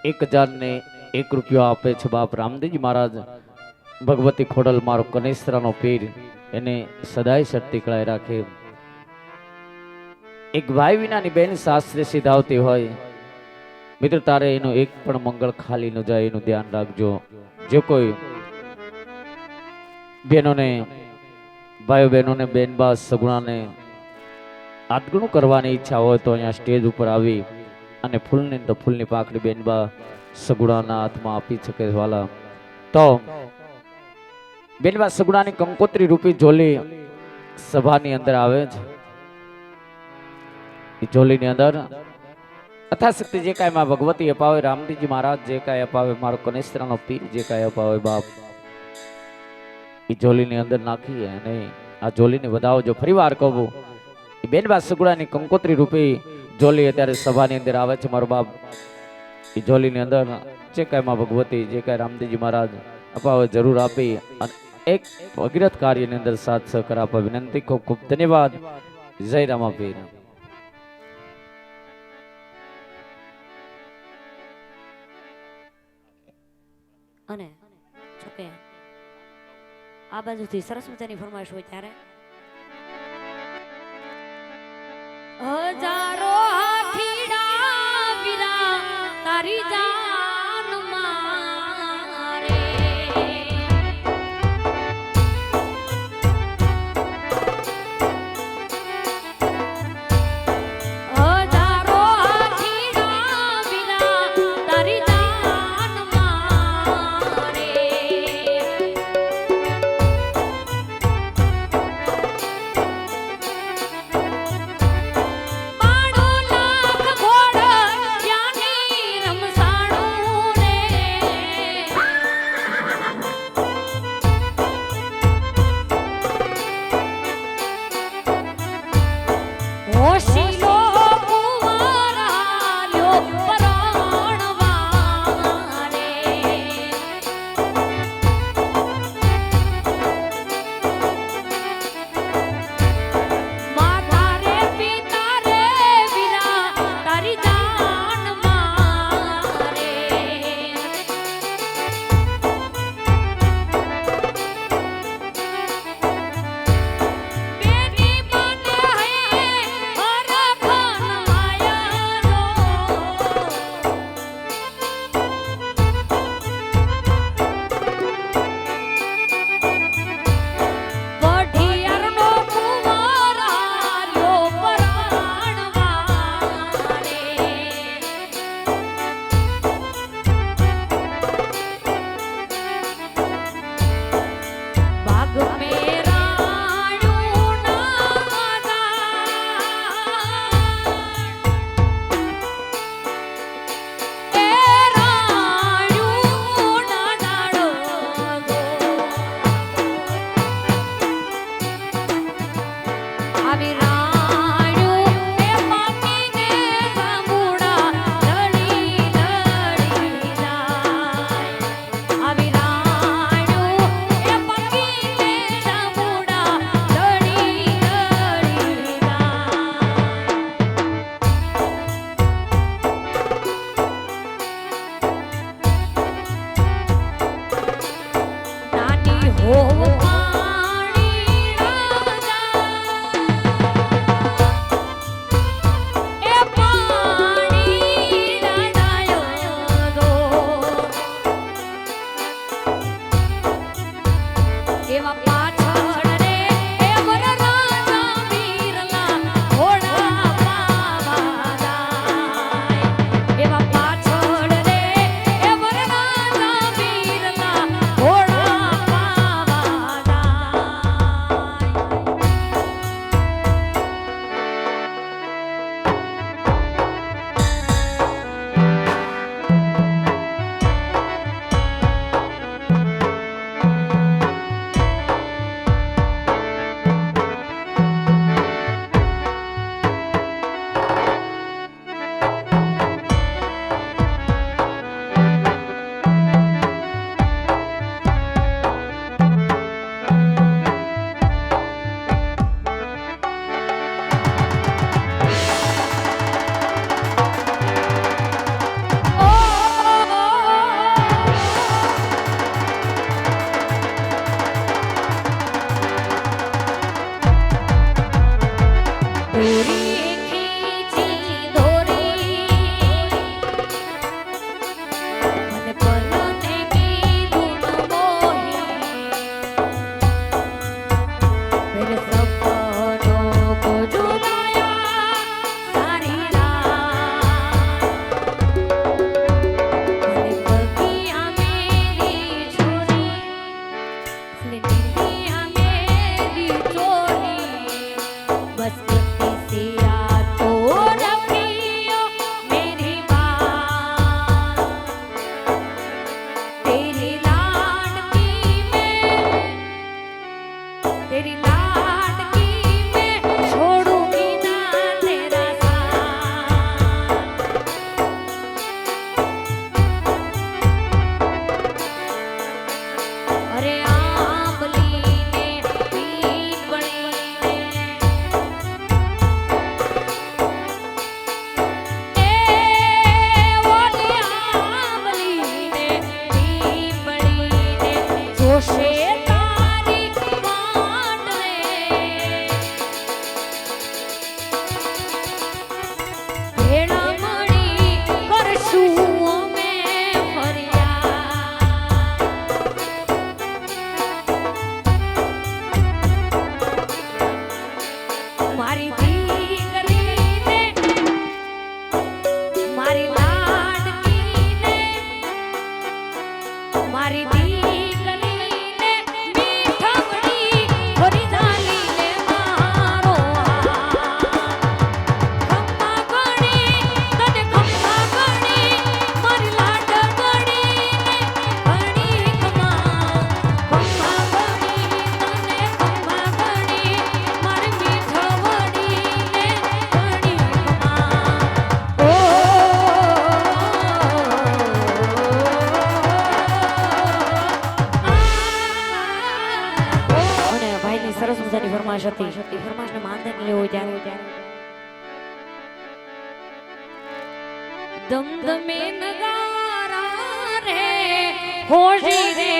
₹1001 આપે છે બાપ રામદેવજી મહારાજ ભગવતી ખોડલ મારો કનેસરાનો પીર એને સદાય શક્તિ કળાઈ રાખે। એક ભાઈ વિનાની બેન શાસ્ત્રે સિધાવતી હોય મિત્ર તારે એનું એક પણ મંગળ ખાલી ન જાય એનું ધ્યાન રાખજો। જો કોઈ બહેનોને ભાઈઓ બહેનોને બેનબા સગુણાને આદગણું કરવાની ઈચ્છા હોય તો અહીંયા સ્ટેજ ઉપર આવી અને ફૂલની પાંખડી બેનબા સગુણાના હાથમાં આપી શકે વાલા। તો બેનબા સગુણાની કંકોત્રી રૂપી ઝોલી સભાની અંદર આવે છે। એ ઝોલીની અંદર અથાશક્તિ જે કાંઈ માં ભગવતી અપાવે રામદેવજી મહારાજ જે કાંઈ અપાવે મારો કનેસરાનો પીર જે કાંઈ અપાવે બાપ એ ઝોલીની અંદર નાખી અને આ ઝોલીને વધાવજો। ફરી વાર કહું એ બેનબા સગુણાની કંકોત્રી રૂપી ઝોલી અત્યારે સભાની અંદર આવે છે મારો બાપ। એ ઝોલીની અંદર જે કાંઈ માં ભગવતી જે કાંઈ રામદેવજી મહારાજ અપાવે જરૂર આપી અને એક ભગીરથ કાર્યની અંદર સાથ સહકાર આપવા વિનંતી। ખૂબ ખૂબ ધન્યવાદ। જય રામાપીર। અને જોકે આ બાજુથી સરસ મજાની ફરમાઈશ હોય ત્યારે હજારો હાથીડા વીરા તારી જાન મારે હજારો હાથીડા વીરા તારી જાન મારે દોરી ખીચી દોરી મને પલને કીધું ન મોહી મેરે સપનો કો જુદાયા સારી રાત મને બગિયા મેરી છોરી મને નિંદિયા મેરી ચોરી बस इतनी सी याद तो रखियो मेरी बात तेरी लाडकी में छोड़ूंगी ना तेरा साथ अरे आंबली ने पीपड़ी જોશે તારી વાટ રે ભેળા મળી કરશું અમે ફરિયાદ મારી દીકરીને મારી લાડકીને મારી દીકરીને મીઠાવડી ફરી ઝાલીને મારો ખમ્મા ગણી તને ખમ્મા ગણી મારી લાડકડીને ઘણી ખમ્મા ગણી તને ખમ્મા ગણી મારી મીઠાવડીને ઘણી ખમ્મા ઓ અને ભાઈની સરસ મજાની ફરમાશ હતી ફરમાશને માનધન લેવો ત્યારે દમદમે નગારા રે હોજી રે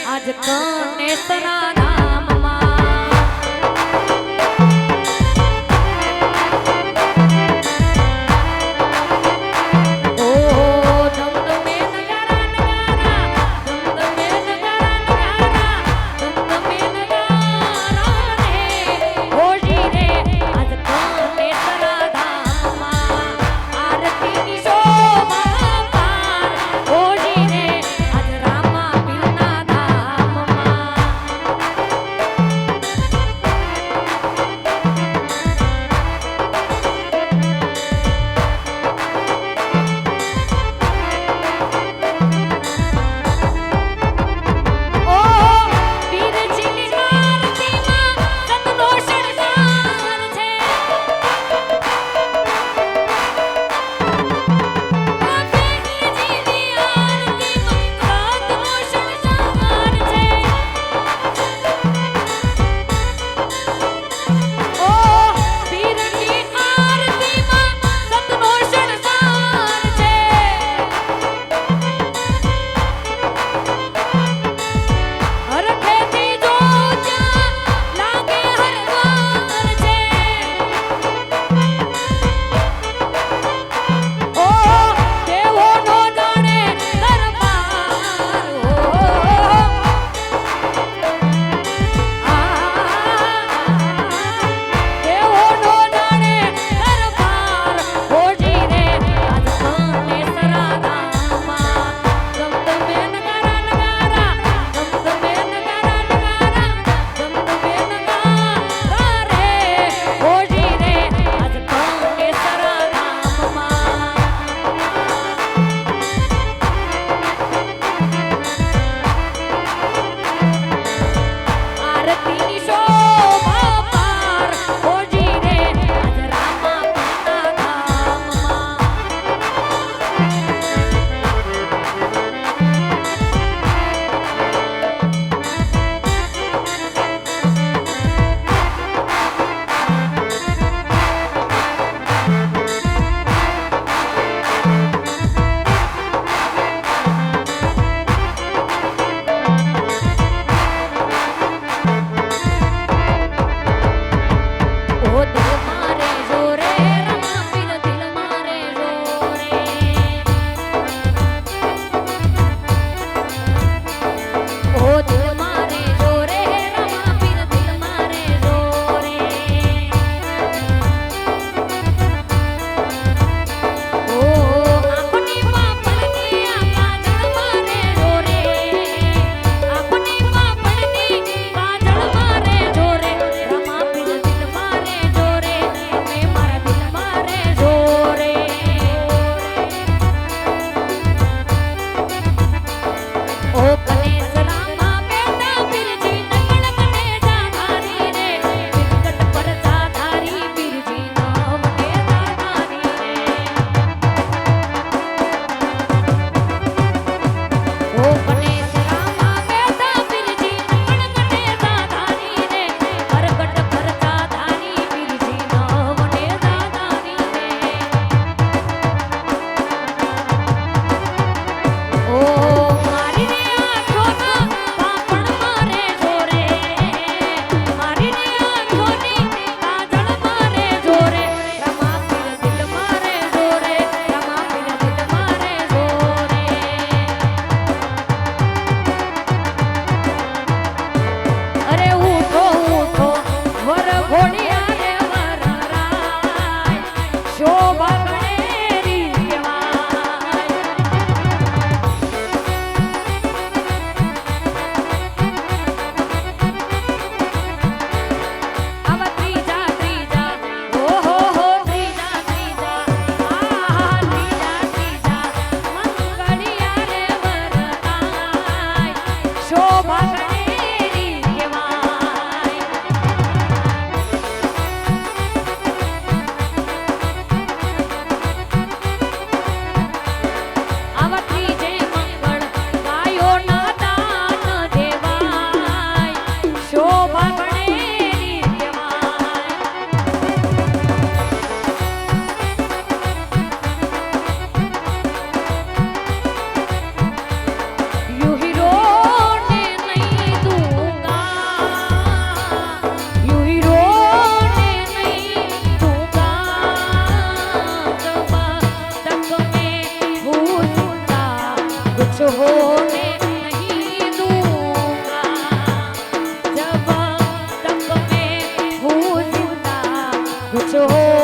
આજ કને સરા નામમાં ઓ દમદમે નગારા દમદમે નગારા દમદમે નગારા રે હોજી રે આજ કને સરા ધામમાં આરતીની શોભા પાર હોજી રે આજ રામા પીરના ધામમાં कुछ हो